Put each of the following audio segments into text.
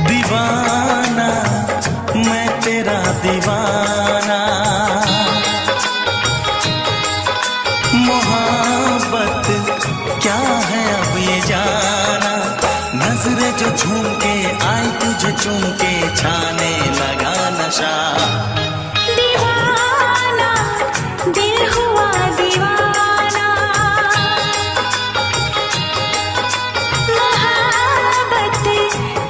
दीवाना मैं तेरा दीवाना, मोहब्बत क्या है अब ये जाना। नजरें जो झूम के आई तुझे चूम के छाने लगा नशा। दीवाना दिल हुआ दीवाना, मोहब्बत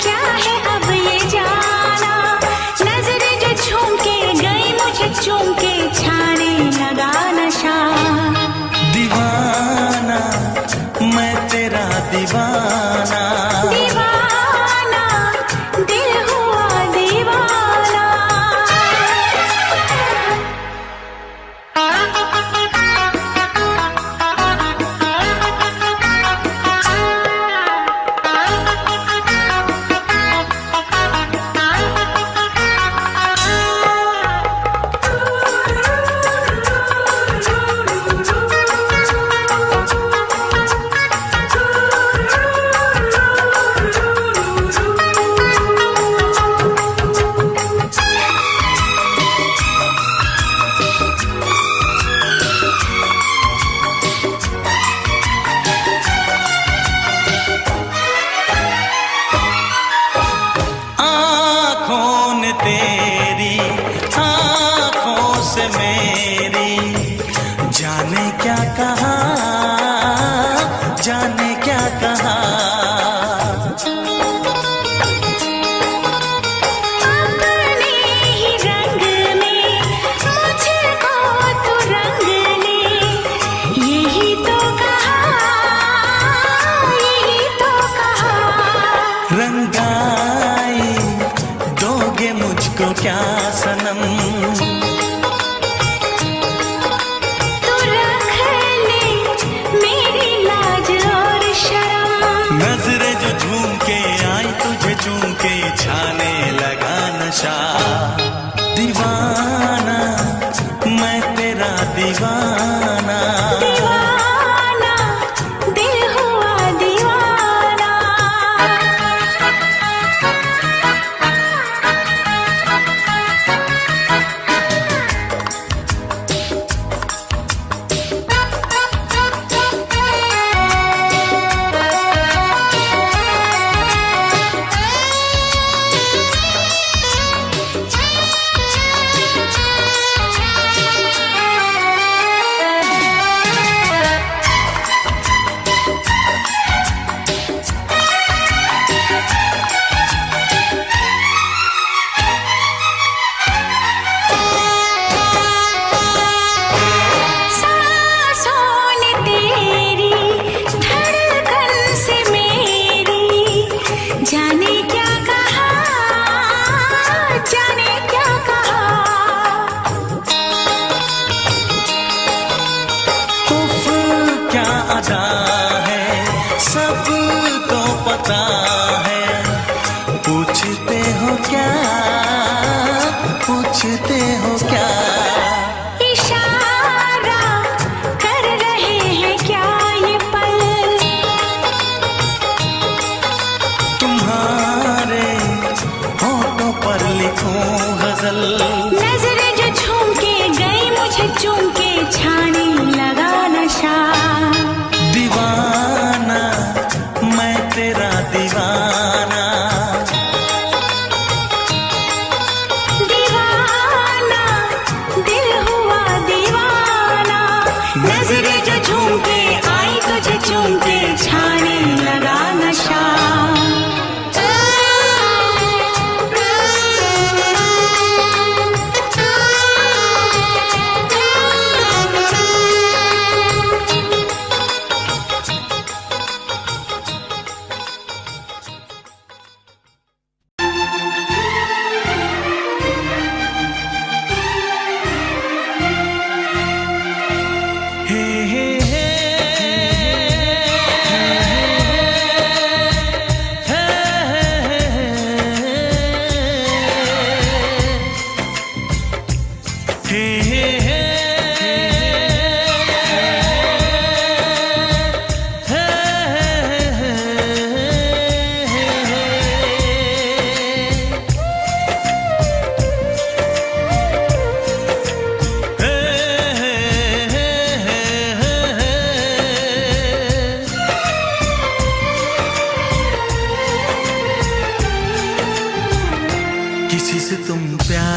क्या है अब ये जाना। नजरें जो झूम के गई मुझे चूम के छाने लगा नशा। दीवाना मैं तेरा दीवाना, दीवाना दिल हुआ दीवाना। तेरी आँखों से मेरी जाने क्या कहा, जाने क्या कहा। अपने ही रंग में मुझको तो रंग ले, यही तो कहा, यही तो कहा। रंगाई दोगे मुझको क्या सनम, तू रख ले मेरी लाज और शर्म। नजरें जो झूम के आई तुझे चूम के छाने लगा नशा। दीवाना मैं तेरा दीवाना, दीवाना दिल हुआ दीवाना।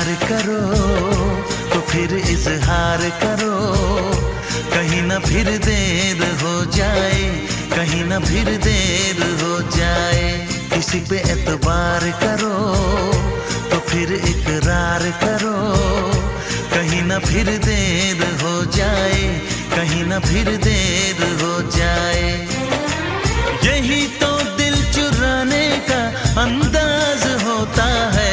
प्यार करो तो फिर इजहार करो, कहीं ना फिर देर हो जाए, कहीं ना फिर देर हो जाए। किसी पे एतबार करो तो फिर इकरार करो, कहीं ना फिर देर हो जाए, कहीं ना फिर देर हो जाए। यही तो दिल चुराने का अंदाज होता है।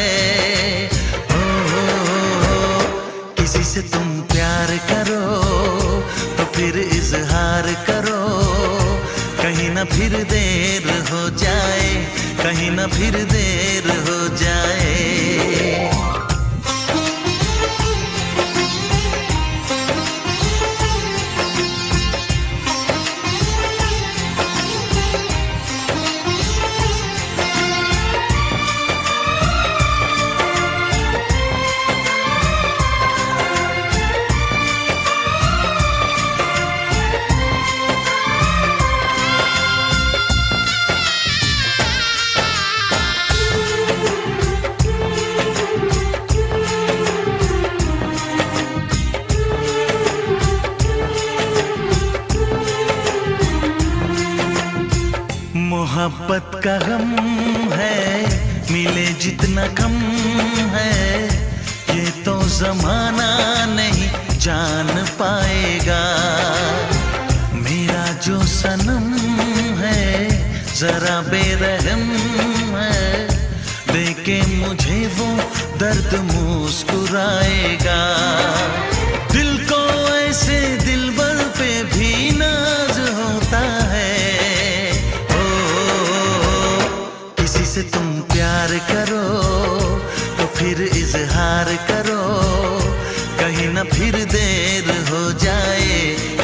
किसी से तुम प्यार करो तो फिर इजहार करो, कहीं ना फिर देर हो जाए, कहीं ना फिर देर हो जाए। मोहब्बत का गम है, मिले जितना कम है, ये तो जमाना नहीं जान पाएगा। मेरा जो सनम है जरा बेरहम है, देखे मुझे वो दर्द मुस्कुराएगा। दिल को ऐसे दिलबर पे भी नाज होता है। से तुम प्यार करो तो फिर इजहार करो, कहीं ना फिर देर हो जाए,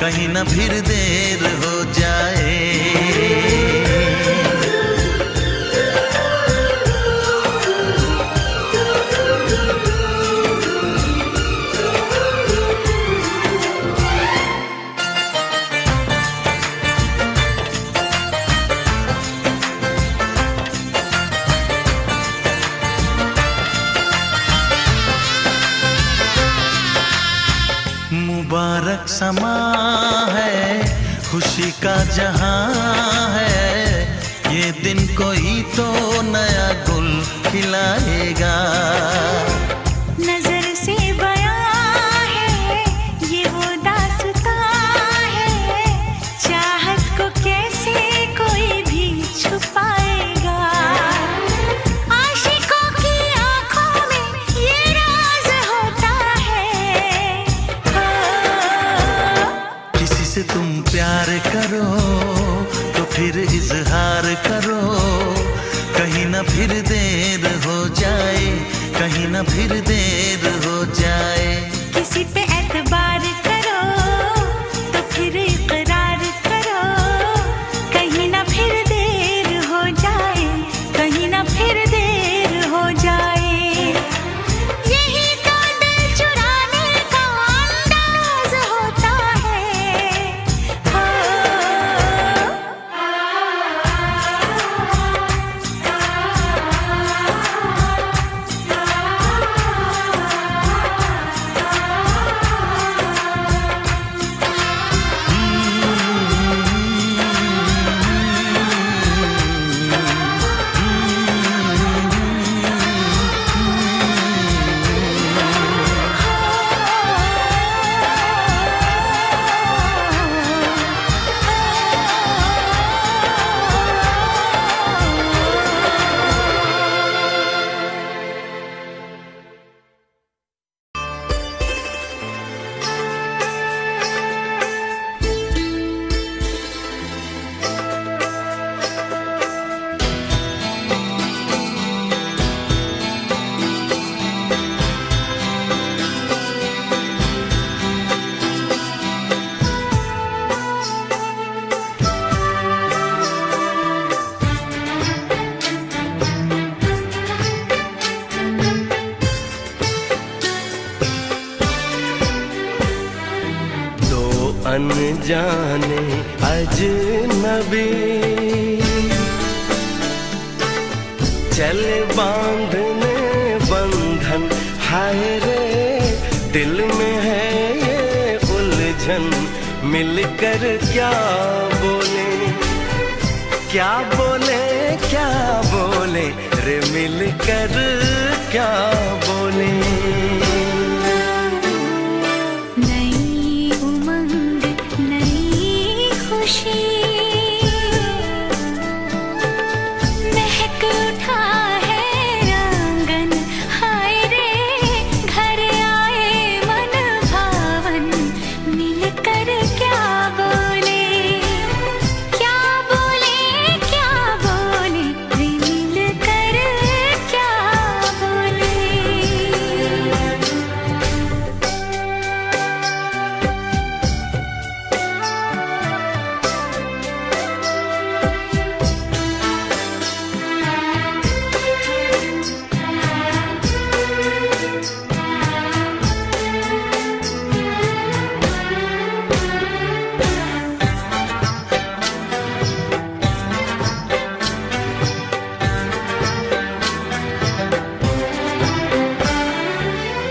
कहीं ना फिर देर हो जाए। मुबारक समा है, खुशी का जहां है, ये दिन कोई तो नया गुल खिलाएगा। नजर से बयां है ये वो दास्तां है, चाहत को कैसे कोई भी छुपाएगा। आशिकों की आंखों में ये राज होता है। किसी से तुम प्यार करो तो फिर इजहार करो, कहीं ना फिर देर हो जाए, कहीं ना फिर देर हो जाए। किसी पे एतबार करो तो फिर इकरार करो, कहीं ना फिर देर हो जाए, कहीं ना फिर देर हो जाए। यही तो दिल चुराने का अंदाज होता है। अनजाने अजनबी चले बांधने बंधन हाय रे दिल में है ये उलझन, मिलकर क्या बोले, क्या बोले, क्या बोले रे मिलकर क्या बोले। नई उमंग नई खुशी महक उठा है आंगन, हाय रे घर आए मन भावन, मिलकर क्या बोले, क्या बोले, क्या बोले रे मिलकर क्या बोले।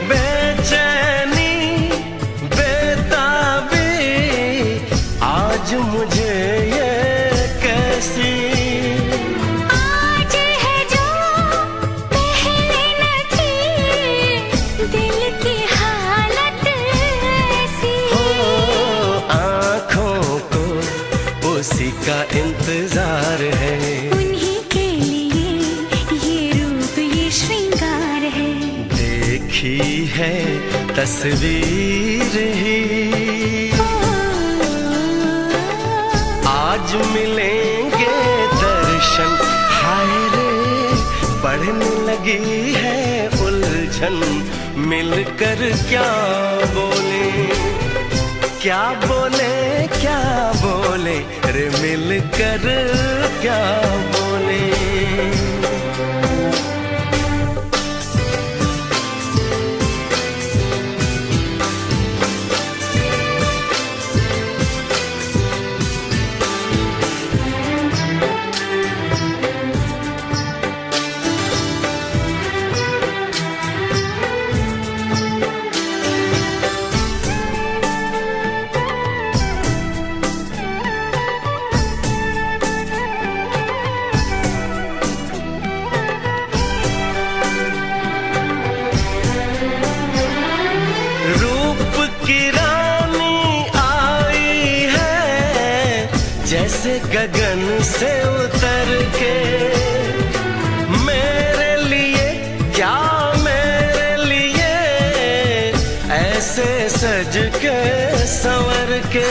बेचैनी बेताबी आज मुझे ये कैसी, आज है जो पहले न थी, दिल की हालत ऐसी। हो आँखों को उसी का इंतजार है, उन्हीं के लिए ये रूप ये श्रृंगार है। देखी है तस्वीर ही आज मिलेंगे दर्शन, हाय रे बढ़ने लगी है उलझन, मिलकर क्या बोले, क्या बोले, क्या बोले रे मिलकर क्या बोले। रूप की रानी आई है जैसे गगन से उतर के, मेरे लिए क्या मेरे लिए ऐसे सज के संवर के।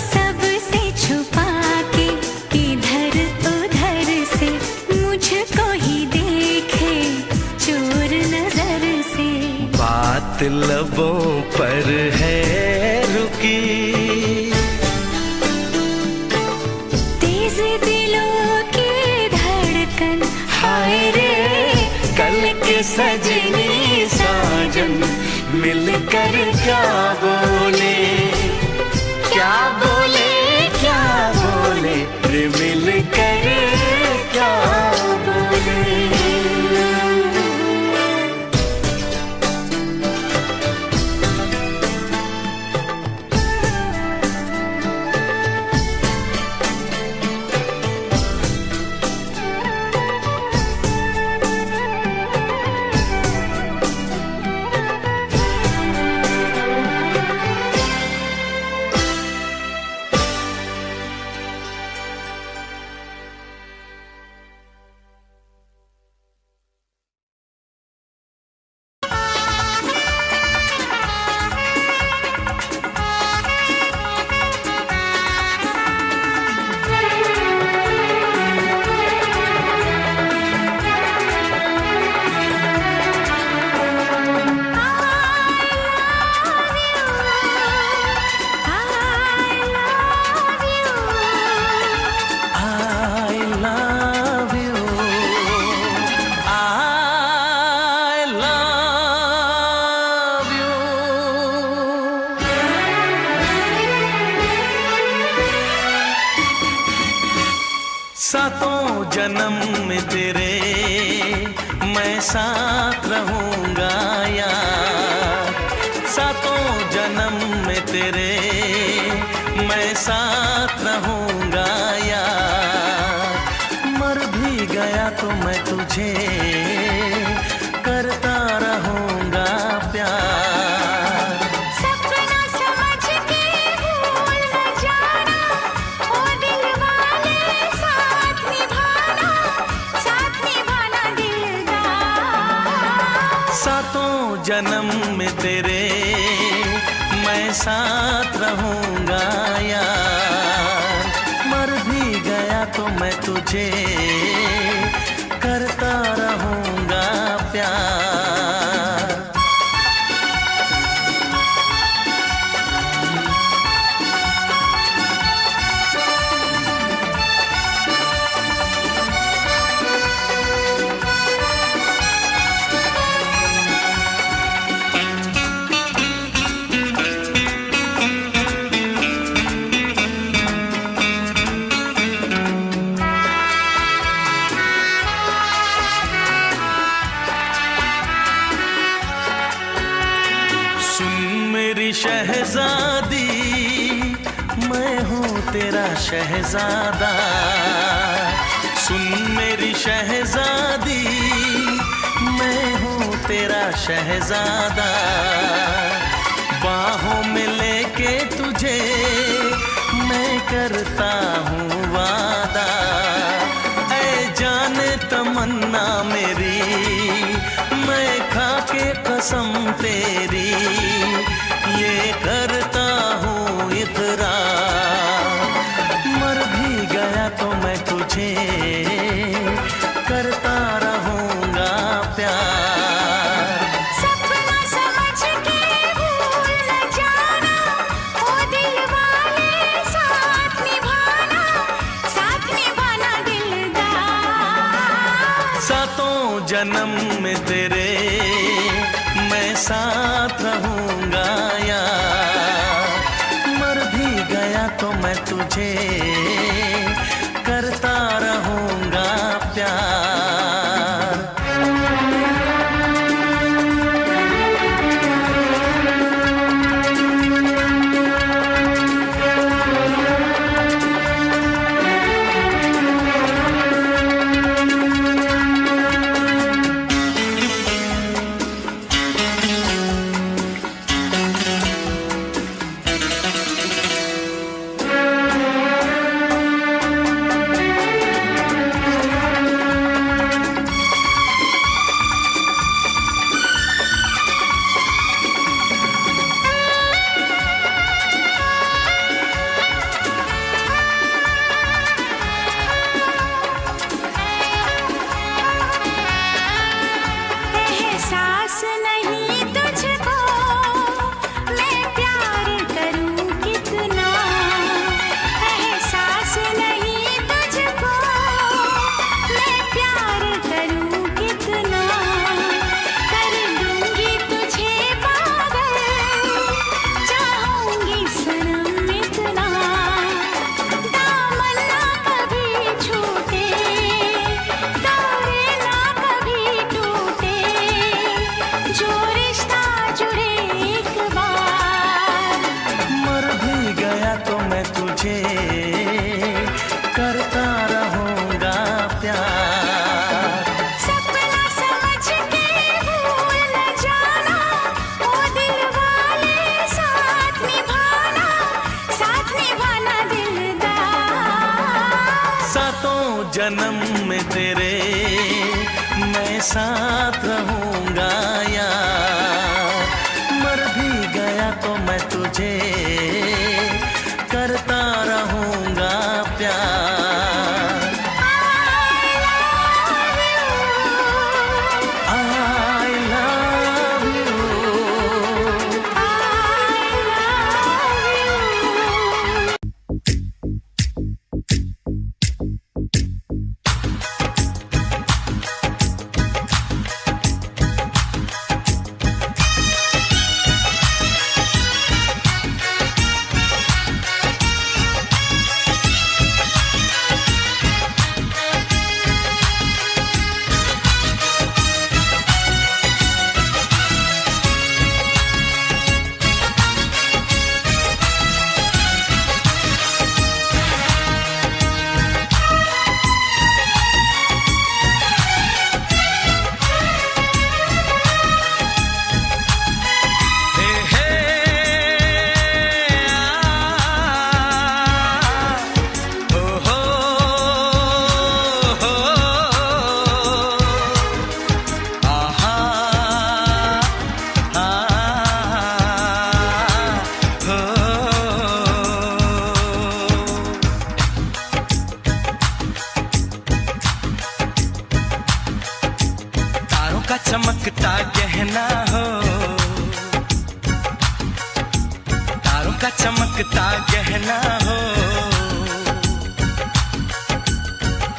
सबसे छुपा के इधर उधर से मुझको ही देखे चोर नजर से। बात लबों पर है रुकी, तेज दिलों की धड़कन, हाय रे कल के सजनी साजन, मिलकर क्या बोले, क्या बोले, क्या बोले रे मिलकर क्या बोले। सातों जन्म में तेरे मैं साथ रहूंगा यार। सातों जन्म में तेरे मैं साथ रहूंगा यार। मर भी गया तो मैं तुझे करता रहूंगा प्यार। सपना समझ के भूल न जाना, ओ दिल वाले साथ निभाना दिलदार। सातों जन्म में तेरे मैं साथ रहूंगा यार। मर भी गया तो मैं तुझे करता रहूंगा प्यार। शहजादी मैं हूँ तेरा शहजादा। सुन मेरी शहजादी मैं हूँ तेरा शहजादा। बाहों में लेके तुझे मैं करता हूँ वादा। ऐ जाने तमन्ना मेरी मैं खा के कसम तेरी ये करता हूँ इकरार। मर भी गया तो मैं तुझे करता रहूंगा प्यार। सपना समझ के भूल न जाना, ओ दिल वाले साथ निभाना दिलदार। सातों जन्म में तेरे मैं साथ रहूंगा यार। मर भी गया तो मैं तुझे करता रहूंगा प्यार। एहसास नहीं तुझको मैं प्यार करूं कितना, एहसास नहीं तुझको मैं प्यार करूं कितना। कर दूंगी तुझे पागल चाहूंगी सनम इतना। दामन ना कभी छूटे तारे ना कभी टूटे, जो रिश्ता जुड़े एक बार। मर भी गया तो मैं तुझे करता रहूंगा प्यार। सपना समझ के भूल न जाना, ओ दिल वाले साथ निभाना दिलदार। सातों जन्म में तेरे मैं साथ रहूंगा यार। मर भी गया तो मैं तुझे करता रहूंगा प्यार। I love you। चमकता गहना हो, तारों का चमकता गहना हो,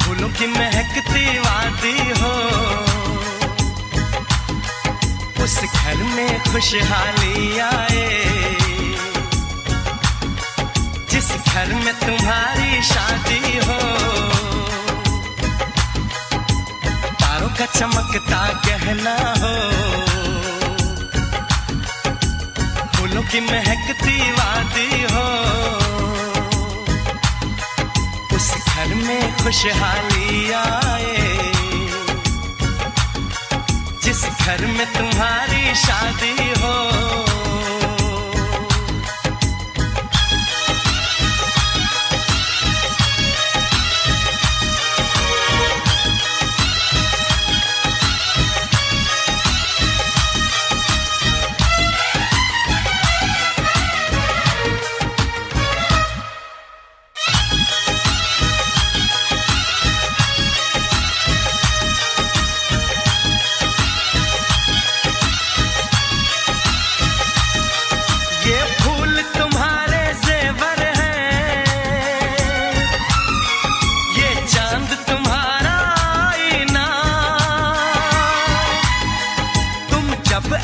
फूलों की महकती वादी हो, उस घर में खुशहाली आए, जिस घर में तुम्हारी शादी हो। तारों का चमकता गहना हो, फूलों की महकती वादी हो, उस घर में खुशहाली आए, जिस घर में तुम्हारी शादी हो।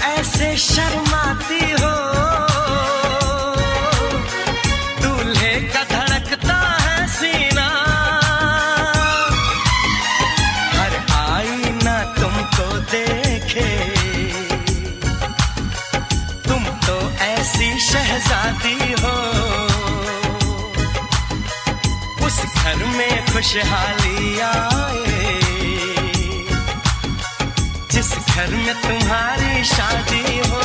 ऐसे शर्माती हो, दूल्हे का धड़कता है सीना, हर आईना तुमको देखे, तुम तो ऐसी शहजादी हो, उस घर में खुशहाली आए, जिस घर में तुम्हारी शादी हो।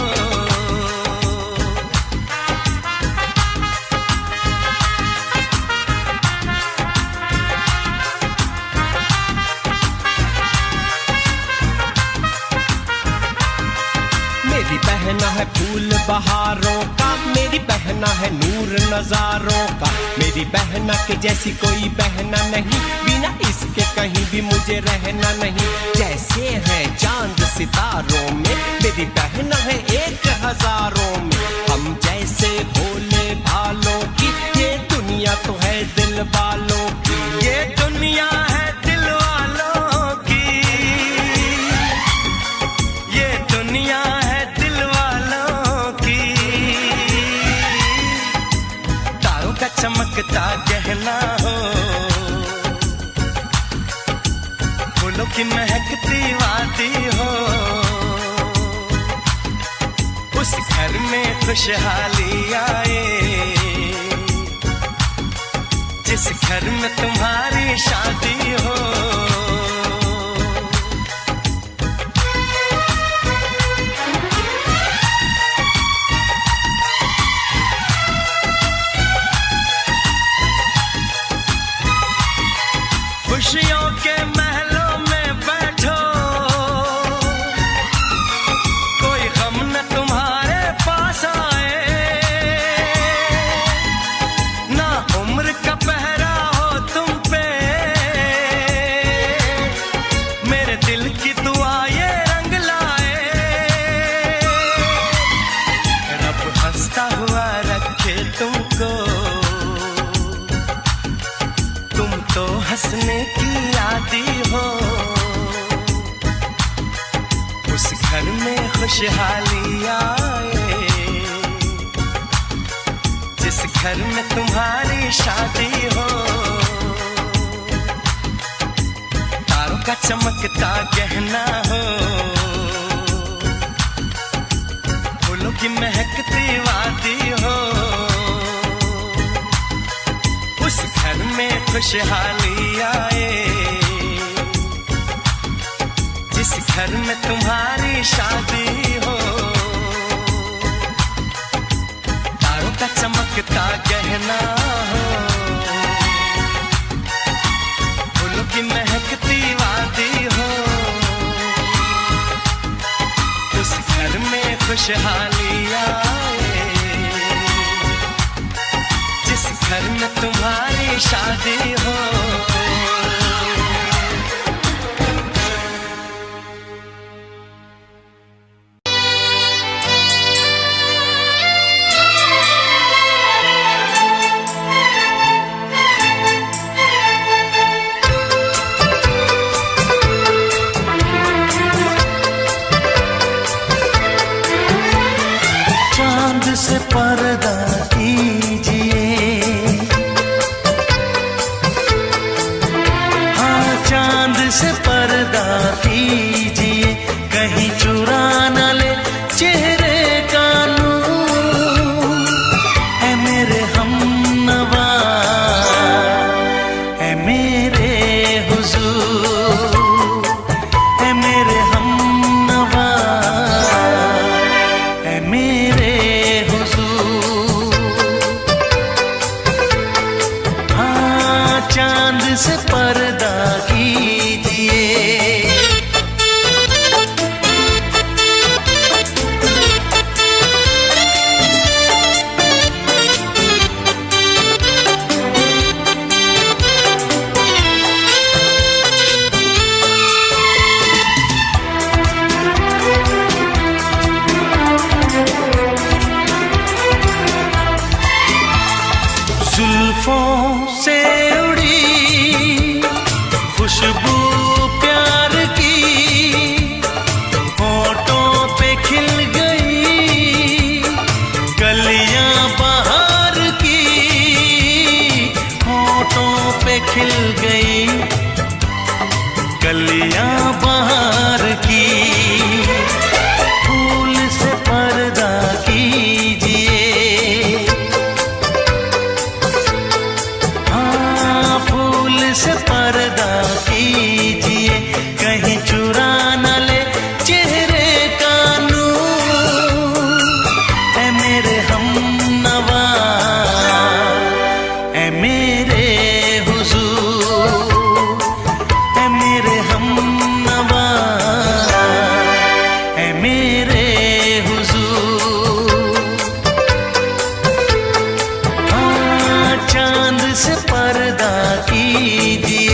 मेरी बहना है फूल बहारों का, मेरी बहना है नूर नजारों का, मेरी बहना के जैसी कोई बहना नहीं, बिना इसके कहीं भी मुझे रहना नहीं। जैसे है चांद सितारों में, मेरी बहना है 1000 में, हम जैसे भोले भालों की, ये दुनिया तो है दिल वालों की, ये दुनिया है दिल वालों की, ये दुनिया है दिल वालों की। तारों का चमकता गहना हो, फूलों की महकती वादी हो, उस घर में खुशहाली आए, जिस घर में तुम्हारी शादी हो। खुशियों के महलों में बैठो, कोई गम न तुम्हारे पास आए, ना उम्र का पहरा हो तुम पे, मेरे दिल की दुआ ये रंग लाए, रब हंसता हुआ रखे तुमको, तुम तो हंसने की आदी हो, उस घर में खुशहाली आए, जिस घर में तुम्हारी शादी हो। तारों का चमकता गहना हो, फूलों की महकती वादी हो, उस घर में खुशहाली आए, जिस घर में तुम्हारी शादी हो। तारों का चमकता गहना हो, फूलों की महकती वादी हो, उस घर में खुशहाली आए, जिस घर में तुम्हारी शादी हो। से पर्दा कीजिए। जुल्फों से उड़ी खुशबू प्यार की, होठों पे खिल गई कलियां बहार की, होठों पे खिल गई कलियां बहार की। फूल से पर्दा कीजिए, से पर्दा कीजिए, कहीं चुरा न ले चेहरे का नूर। ऐ मेरे हमनवा, ऐ मेरे हुजूर, ऐ मेरे हमनवा, ऐ मेरे हुजूर। हाँ, चांद से पर्दा कीजिए।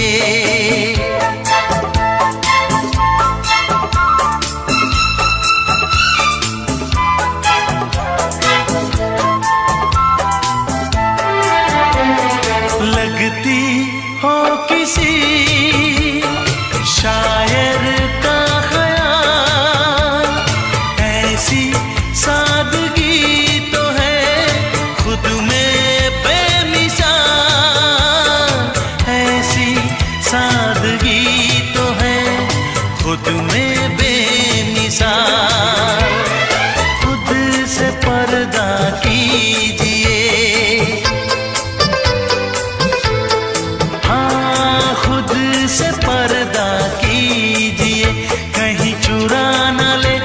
लगती हो किसी शायर का ख्याल, ऐसी सादगी तो है खुद में बेमिसाल, ऐसी सादगी तो है खुद में बेमिसाल। खुद से पर्दा कीजिए, हाँ खुद से पर्दा कीजिए, कहीं चुरा न ले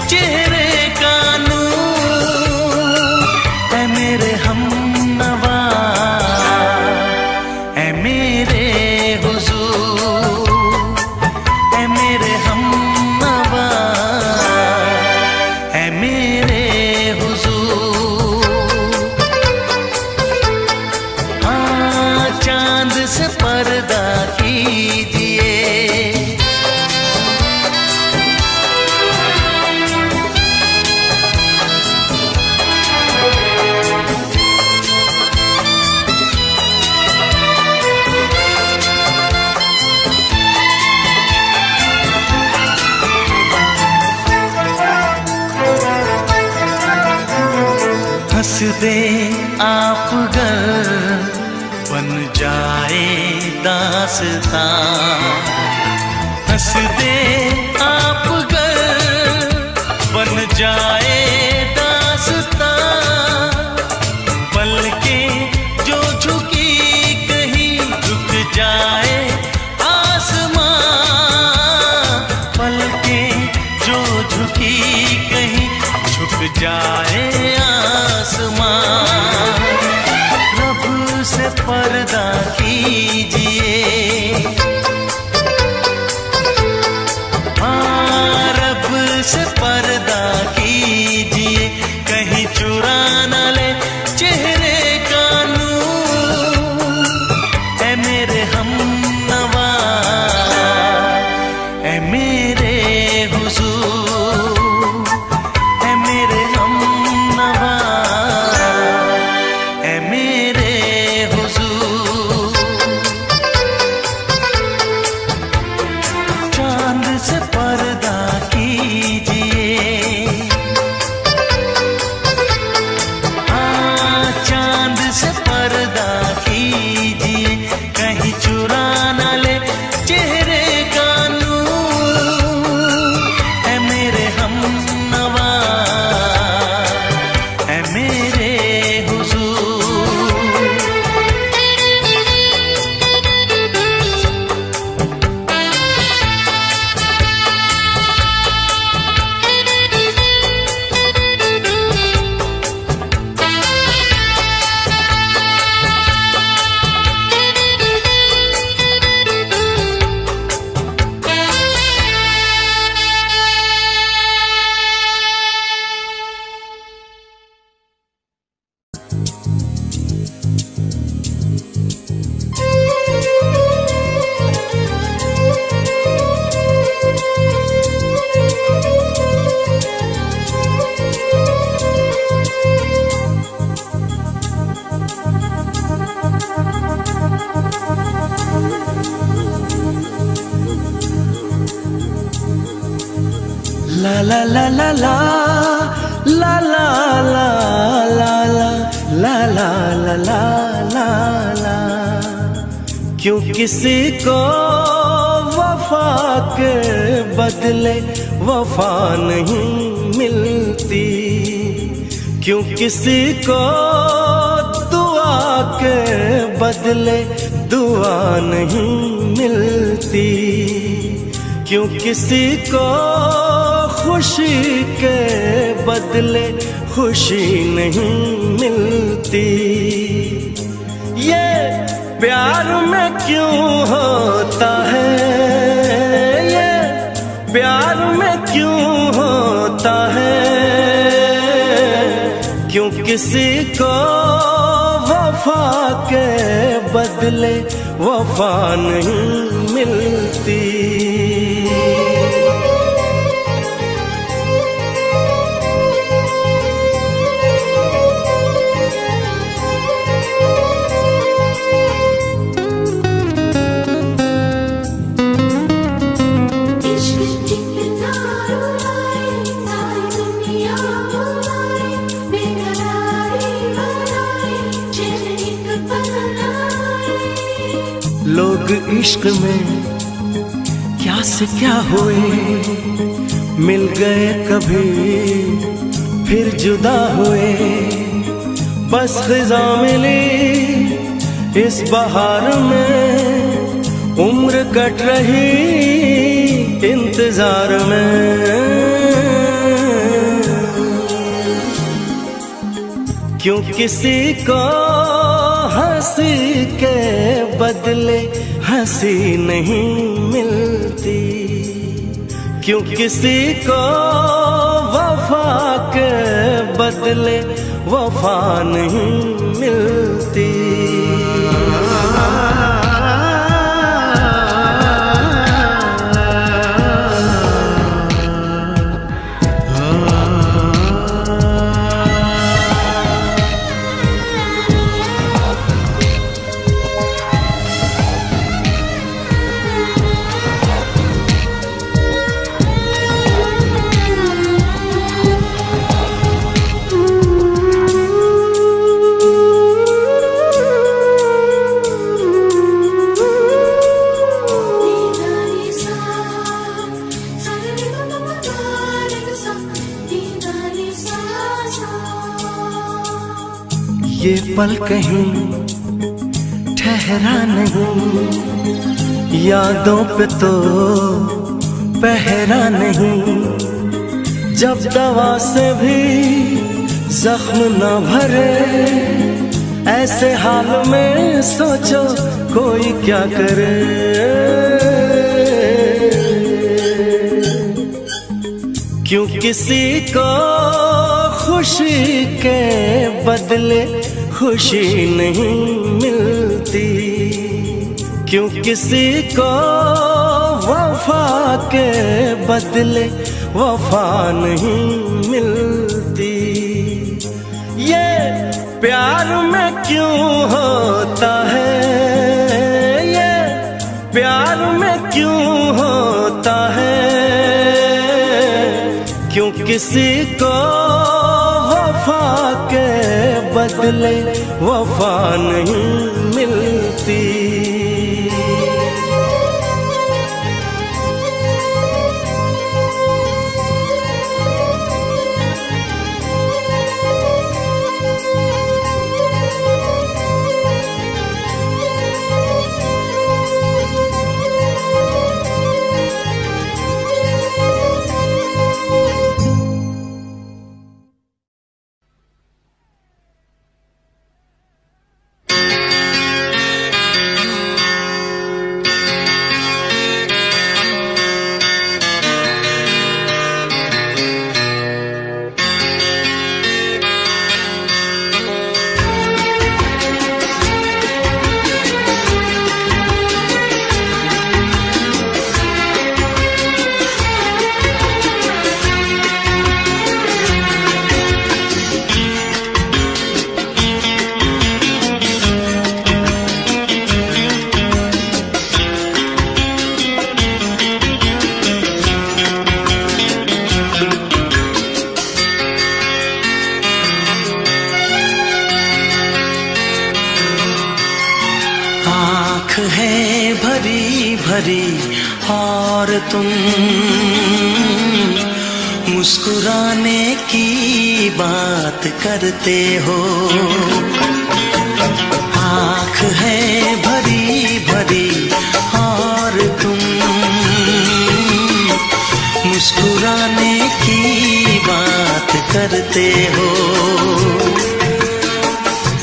चेहरे का नूर। ऐ मेरे हमनवा, ऐ मेरे हुजूर, ऐ मेरे हमनवा, ऐ मेरे हुजूर। हाँ, चांद से पर्दा कीजिए। हंस दे आप गर बन जाए दास्तां, हंस दे आप गर बन जाए दास्तां। पलकें जो झुकी कहीं झुक जाए आसमां, पलकें जो झुकी कहीं झुक जाए आसमां। रब से पर्दा कीजिए, ला ला ला ला ला ला ला ला ला ला ला ला ला ला। क्यों किसी को वफा के बदले वफा नहीं मिलती, क्यों किसी को दुआ के बदले दुआ नहीं मिलती, क्यों किसी को खुशी के बदले खुशी नहीं मिलती। ये प्यार में क्यों होता है, ये प्यार में क्यों होता है, क्यों किसी को वफा के बदले वफा नहीं मिलती। लोग इश्क में क्या से क्या हुए, मिल गए कभी फिर जुदा हुए। बस ख़िज़ा मिली इस बहार में, उम्र कट रही इंतजार में। क्यों किसी को हंसी के बदले हंसी नहीं मिलती, क्यों किसी को वफा के बदले वफा नहीं मिलती। ये पल कहीं ठहरा नहीं, यादों पे तो पहरा नहीं। जब दवा से भी जख्म न भरे, ऐसे हाल में सोचो कोई क्या करे। क्यों किसी को खुशी के बदले खुशी नहीं मिलती, क्यों किसी को वफा के बदले वफा नहीं मिलती। ये प्यार में क्यों होता है, ये प्यार में क्यों होता है, क्यों किसी को वफा के बदले वफा नहीं मिलती। आँख है भरी भरी और तुम मुस्कुराने की बात करते हो। आँख है भरी भरी और तुम मुस्कुराने की बात करते हो।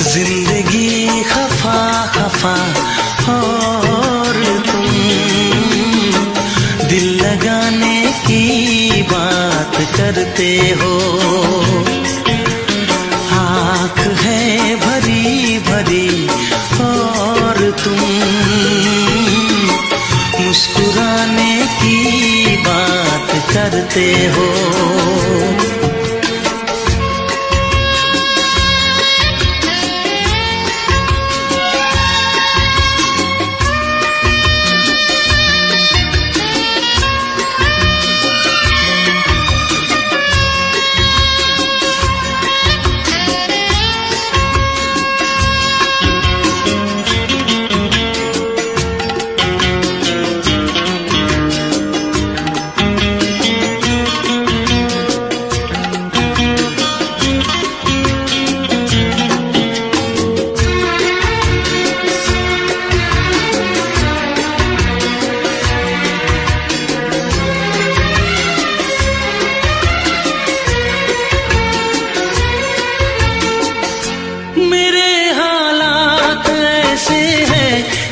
जिंदगी खफा खफा और तुम दिल लगाने की बात करते हो। आँख है भरी भरी और तुम मुस्कुराने की बात करते हो।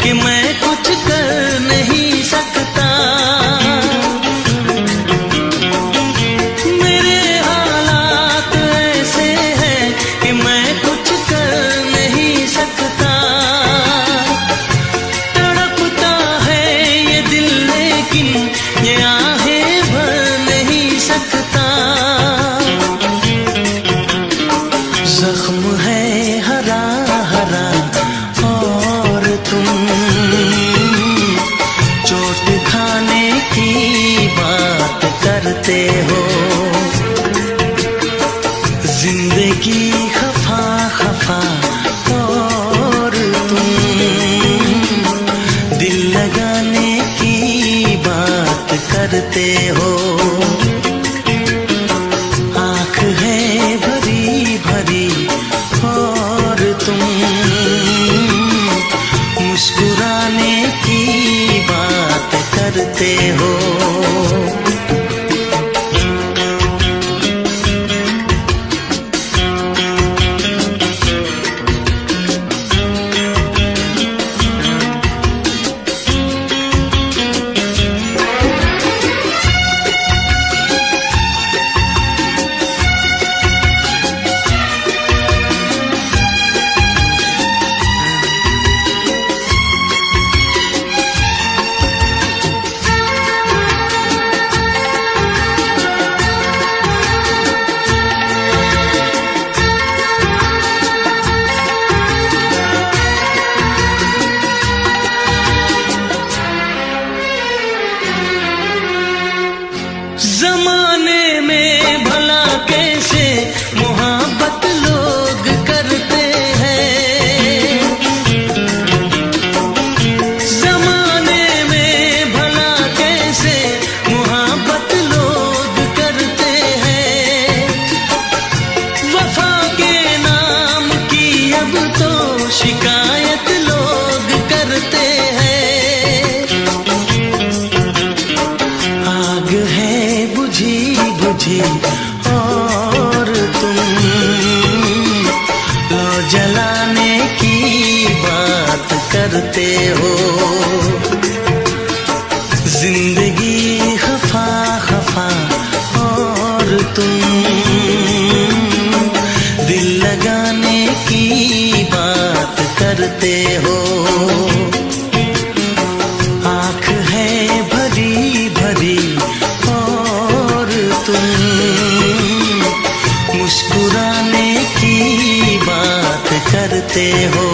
कि मैं कुछ कर नहीं सकता। मेरे हालात ऐसे हैं कि मैं कुछ कर नहीं सकता। तड़पता है ये दिल लेकिन ये आहें भर नहीं सकता। जख्म है हरा हरा और तुम चोट खाने की बात करते हो। जिंदगी खफा खफा और तुम दिल लगाने की बात करते हो। आँख है भरी भरी और तुम मुस्कुराने की बात करते हो। जमाने में भला कैसे मोहब्बत लोग करते हैं। जमाने में भला कैसे मोहब्बत लोग करते हैं। वफा के नाम की अब तो शिकायत लोग करते हैं। आग है बुझी बुझी और तुम लो जलाने की बात करते हो। जिंदगी खफा खफा और तुम दिल लगाने की बात करते हो। आँख है भरी भरी और तुम मुस्कुराने की बात करते हो।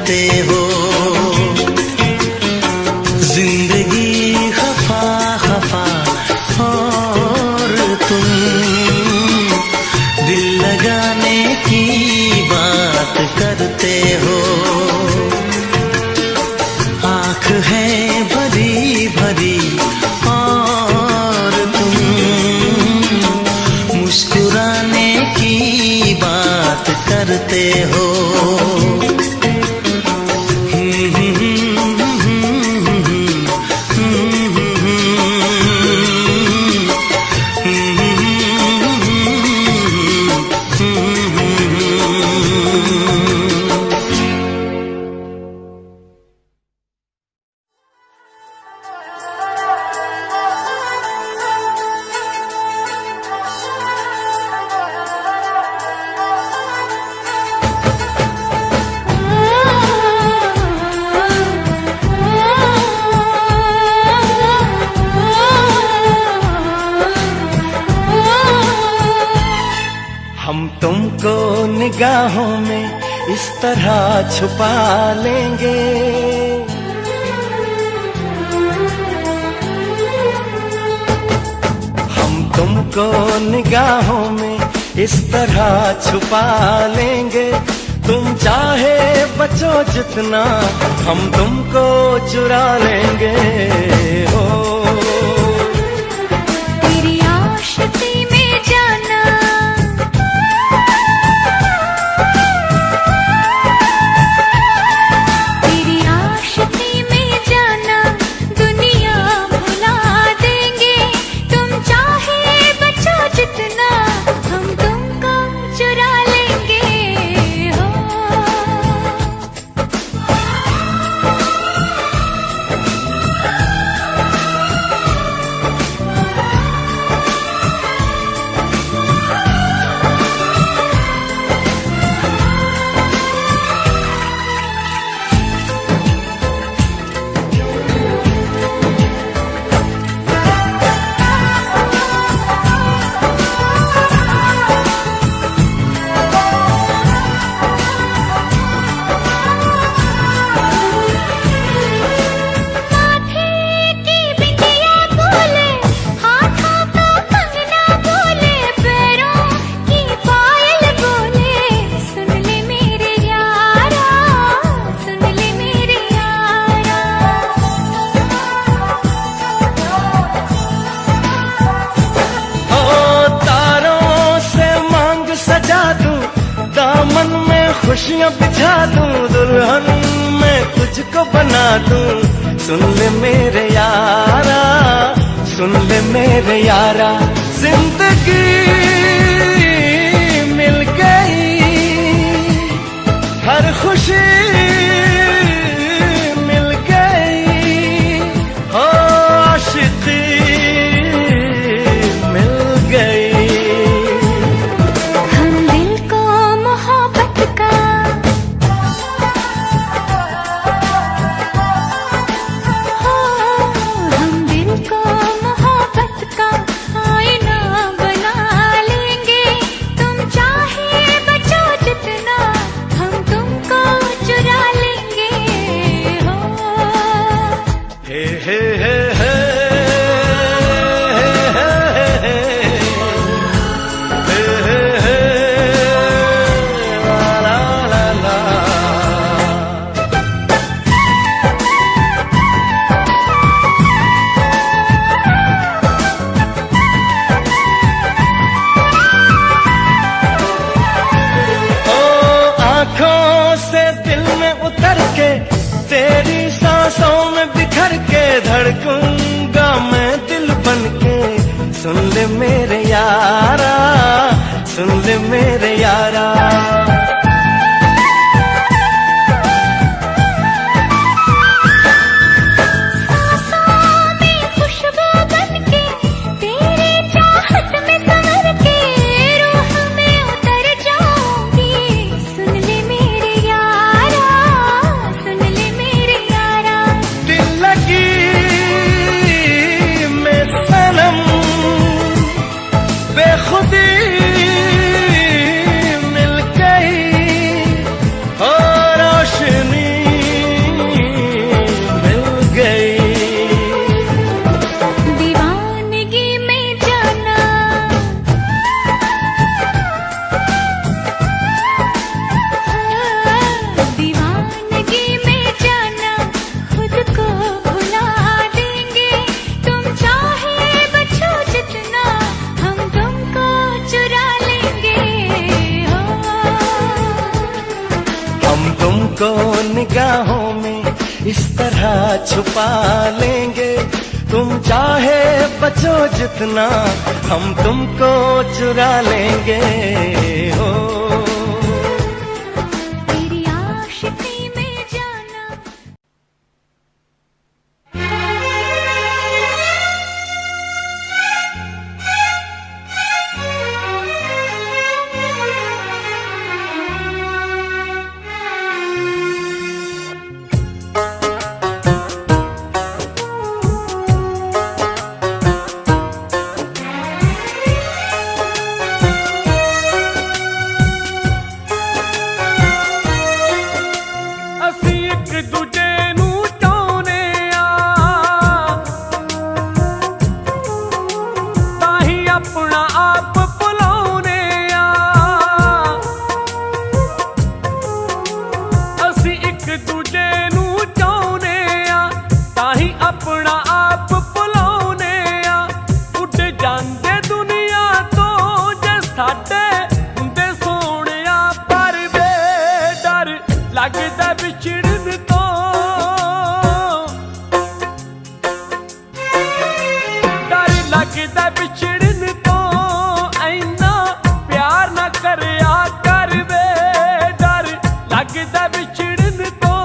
करते हो। जिंदगी खफा खफा और तुम दिल लगाने की बात करते हो। आँख है भरी भरी और तुम मुस्कुराने की बात करते हो। हम तुमको निगाहों में इस तरह छुपा लेंगे, हम तुमको निगाहों में इस तरह छुपा लेंगे। तुम चाहे बचो जितना हम तुमको चुरा लेंगे। हो तेरी आशिकी में जाना, तेरी आशिकी में जाना दुनिया भुला देंगे। तुम चाहे बचो जितना हम तुमको चुरा लेंगे। हो खुशियाँ बिछा दूं, दुल्हन मैं तुझको बना दूं। सुन ले मेरे यारा, सुन ले मेरे यारा, जिंदगी मिल गई, हर खुशी मिल गई। हो आशिकी मिल गई। हम दिल को मोहब्बत का, हो हम दिल को मोहब्बत का आईना बना लेंगे। तुम चाहे बचो जितना हम तुमको चुरा लेंगे। हो हे हे हे हे तेरी सांसों में बिखर के धड़कूंगा मैं दिल बनके। सुन ले मेरे यारा, सुन ले मेरे यारा। बेखुदी मिल गई, तुमको निगाहों में इस तरह छुपा लेंगे, तुम चाहे बचो जितना हम तुमको चुरा लेंगे हो। तेरी आशिकी में जाना। ਅਸੀਂ ਇੱਕ ਦੂਜੇ ਨੂੰ ਚਾਹੁੰਦੇ ਆ, ਤਾਂ ਹੀ ਆਪਣਾ ਆਪ ਭੁਲਾਉਂਦੇ ਆ। ਅਸੀਂ ਇੱਕ ਦੂਜੇ ਨੂੰ ਚਾਹੁੰਦੇ ਆ, ਤਾਂ ਹੀ ਆਪਣਾ ਆਪ ਭੁਲਾਉਂਦੇ ਆ। ਉੱਡ ਜਾਂਦੇ ਦੁਨੀਆ ਤੋਂ ਜੇ ਸਾਡੇ ਹੁੰਦੇ ਸੋਹਣਿਆ, ਪਰ ਵੇ ਡਰ ਲੱਗਦਾ ਵਿਛੜਨ ਤੋਂ। ਡਰ ਲੱਗਦਾ ਵਿਛੜਨ ਤੋਂ, ਐਨਾ ਪਿਆਰ ਨਾ ਕਰਿਆ ਕਰ ਵੇ। ਡਰ ਲੱਗਦਾ ਵਿਛੜਨ ਤੋਂ,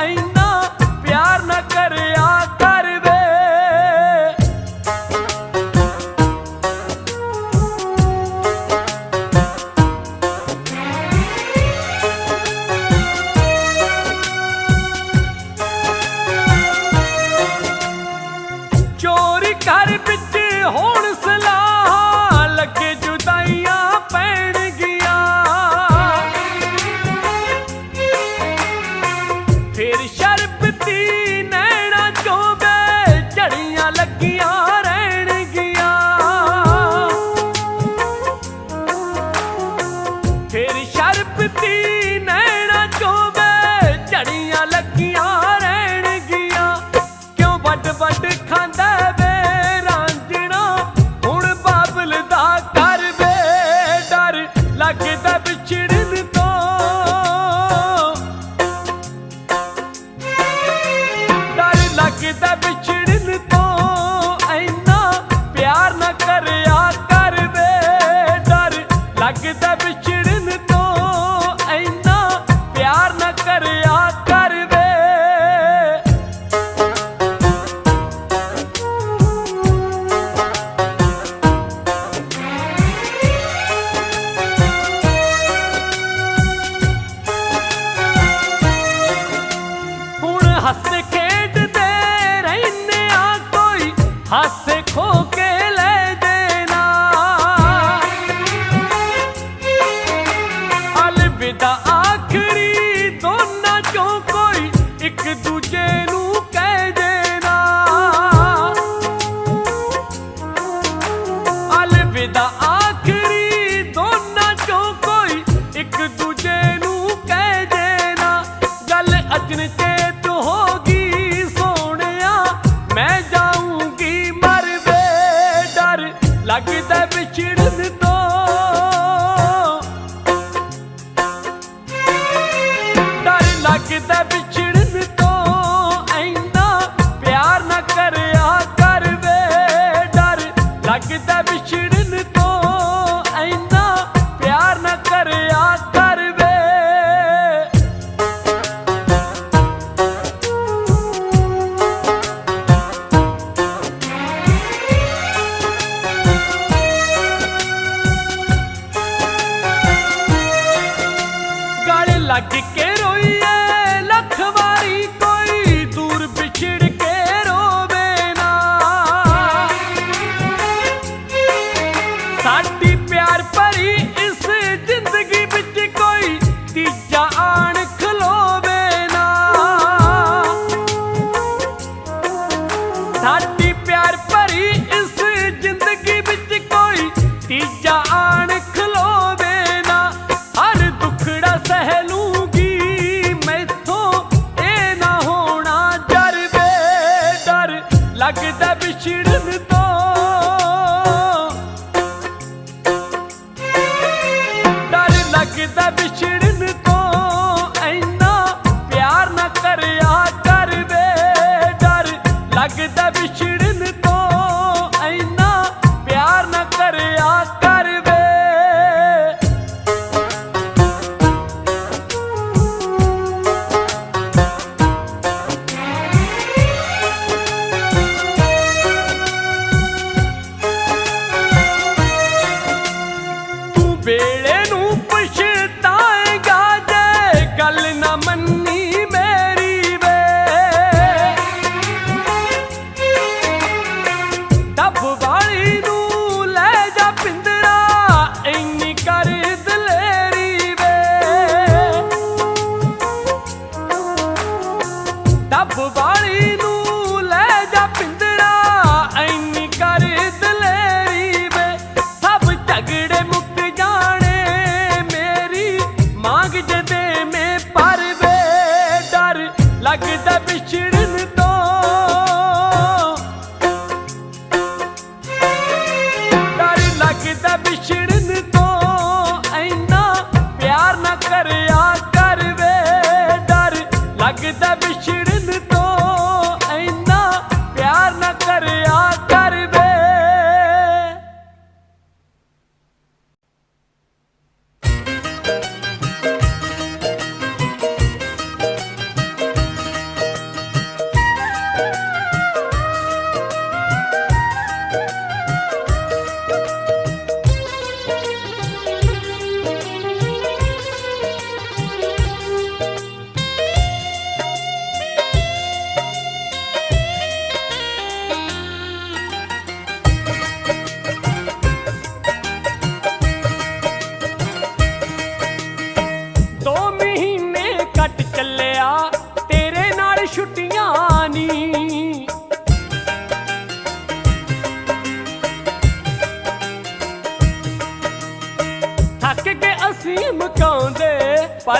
ਐਨਾ ਪਿਆਰ ਨਾ ਕਰਿਆ ਕਰ ਵੇ। ਚੋਰੀ ਘਰ ਵਿੱਚ ਹੋਣ ਸਲਾਹ, ਲੱਗੇ ਜੁਦਾਈਆਂ ਪੈਣਗੀਆਂ। ਫਿਰ ਸ਼ਰਬਤੀ ਨੈਣਾ ਚੋਂ ਵੇ ਝੜੀਆਂ ਲੱਗੀਆਂ ਰਹਿਣਗੀਆਂ। ਫਿਰ ਸ਼ਰਬਤੀ ਨੈਣਾ ਚੋਂ ਵੇ ਝੜੀਆਂ ਲੱਗੀਆਂ ਰਹਿਣਗੀਆਂ। ਕਿਉਂ ਵੱਡ ਵੱਡ ਖਾਂਦਾ ਵੇ ਰਾਂਝਣਾ, ਹੁਣ ਬਾਬਲ ਦਾ ਕਰ ਵੇ। ਡਰ ਲੱਗਦਾ ਵਿਛੜਨ ਤੋਂ, ਡਰ ਲੱਗਦਾ ਵਿਛੜਨ ਤੋਂ, ਐਨਾ ਪਿਆਰ ਨਾ ਕਰਿਆ ਕਰ ਵੇ। ਡਰ ਲੱਗਦਾ ਵਿਛੜਨ ਤੋਂ, ਐਨਾ ਪਿਆਰ ਨਾ ਕਰਿਆ ਕਰ ਵੇ। ਹੁਣ ਹੱਸ ਖੇਡਦੇ ਰਹਿੰਦੇ ਆ, ਕੋਈ ਹਾਸੇ ਖੋ ਕੇ ਲੈ ਦੇਣਾ। ਅਲਵਿਦਾ ਆਖਰੀ ਦੋਨਾਂ ਚੋਂ ਕੋਈ ਇੱਕ ਦੂਜੇ ਨੂੰ ਕਹਿ ਦੇਣਾ। ਅਲਵਿਦਾ ਆਖਰੀ ਦੋਨਾਂ ਚੋਂ ਕੋਈ ਇੱਕ ਦੂਜੇ ਨੂੰ ਕਹਿ ਦੇਣਾ। ਗੱਲ ਅਚਨਚੇਤ ਹੋਗੀ ਸੋਹਣਿਆ, ਮੈਂ ਜਾਊਂਗੀ ਮਰ ਵੇ। ਡਰ ਲੱਗਦਾ ਵਿਛੜਨ ਤੋਂ, ਡਰ ਲੱਗਦਾ ਵਿਛੜਨ ਤੋਂ, ਐਨਾ ਪਿਆਰ ਨਾ ਕਰਿਆ ਕਰ ਵੇ। ਡਰ ਲੱਗਦਾ ਵਿਛੜਨ ਤੋਂ, ਐਨਾ ਪਿਆਰ ਨਾ ਕਰਿਆ ਕਰ ਵੇ। ਗਲ ਲੱਗ ਕੇ ਰੋਈਏ ਲੱਖ ਵਾਰੀ, ਕੋਈ ਦੂਰ ਵਿਛੜ ਕੇ ਰੋਵੇ ਨਾ। ਸਾਡੀ ਪਿਆਰ ਭਰੀ ਇਸ ਜ਼ਿੰਦਗੀ ਵਿੱਚ ਕੋਈ ਤੀਜਾ ਆਣ ਖਲੋਵੇ ਨਾ। ਸਾਡੀ ਪਿਆਰ ਭਰੀ ਇਸ ਜ਼ਿੰਦਗੀ ਵਿੱਚ ਕੋਈ ਤੀਜਾ ਆਣ ਖਲੋਵੇ ਨਾ। ਹਰ ਦੁੱਖੜਾ ਸਹਿ ਲੂੰਗੀ ਮੈਥੋਂ, ਇਹ ਨਾ ਹੋਣਾ ਜਰ ਵੇ। ਡਰ ਲੱਗਦਾ ਵਿਛੜਨ ਤੋਂ, ਡਰ ਲੱਗਦਾ ਵਿਛੜਨ ਤੋਂ,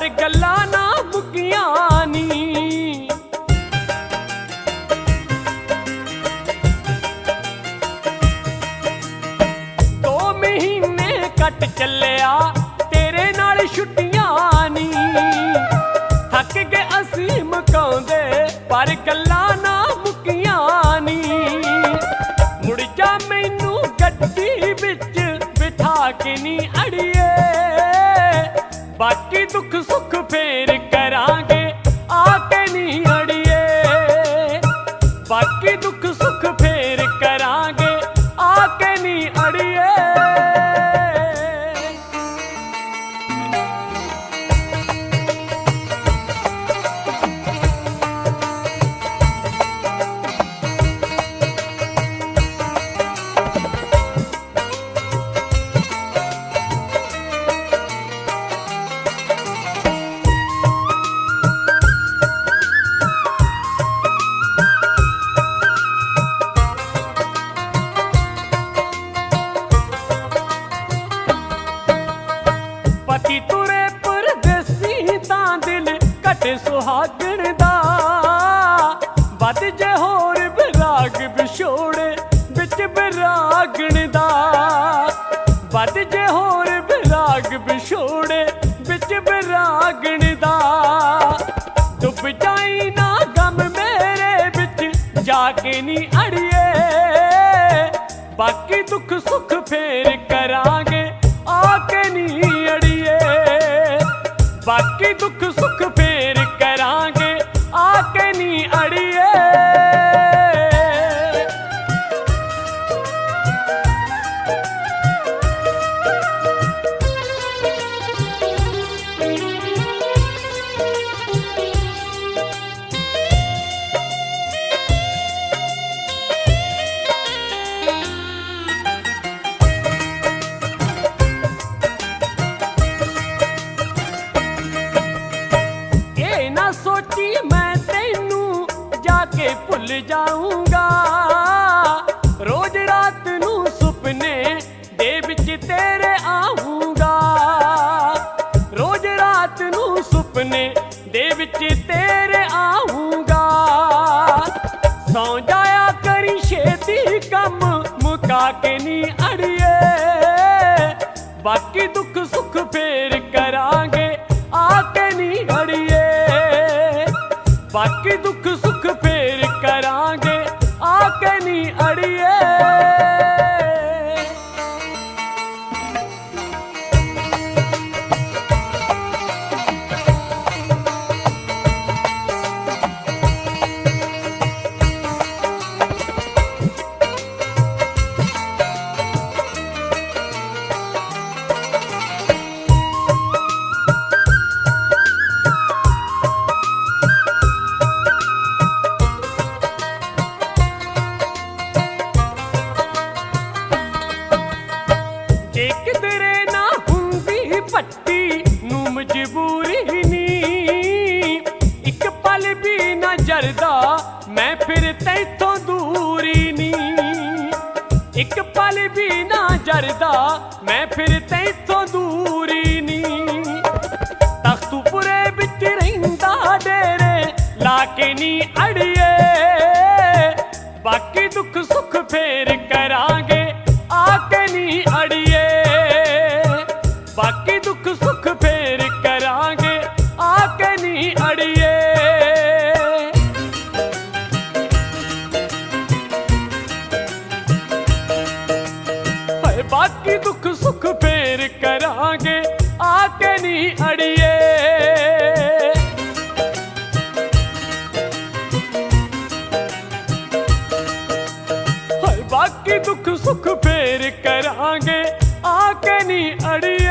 पर गल्लां ना मुक्कियां नी। 2 महीने कट चलिया तेरे नाल छुट्टियां नी। थक के असीं मुकाउंदे पर गल्लां ना मुक्कियां नी। मुड़ जा मैनू गड्डी विच बिठा के नी अड़िए, बाकी दुख सुख फेर करांगे आके नी अड़िए। बाकी दुख सुख फेर करांगे आके नी अड़िए। पति तुरे परदेसी तां दिल घटे सुहागण दा। बद जे होर विराग विछोड़े बिच विरागण दा। बद जे होर विराग विछोड़े बिच विरागण दा। डुब जाई ना गम मेरे बिच जाके नी अड़िए, बाकी दुख सुख फेर करांगे आके नी अड़िए। बाकी दुख सुख फेर करांगे आके नी अड़िए। ये ना सोची मैं तेनू जाके भुल जाऊंगा। रोज रात नू सुपने दे विच तेरे आऊंगा। रोज रात नू सुपने दे विच तेरे आऊंगा। सौ जाया करी छेती कम मुका के नी अड़िए, बाकी दुख सुख फेर करांगे आके नी अड़िए। बाकी दुख सुख फेर करांगे आके नी अड़िए। जे किधरे ना हुंदी पट्टी नू मजबूरी नी। एक पल भी ना जरदा मैं फिर तैथों दूरी नी। एक पल भी ना जरदा मैं फिर तैथों दूरी नी। तख्तूपुरे बिच रहिंदा डेरे लाके नी अड़िए, बाकी दुख सुख फेर करांगे आके नी अड़िए। बाकी दुख सुख फेर करांगे आके नी अड़िए। बाकी दुख सुख फेर करांगे आके नी अड़िए। बाकी दुख सुख फेर करांगे आके नी अड़िए।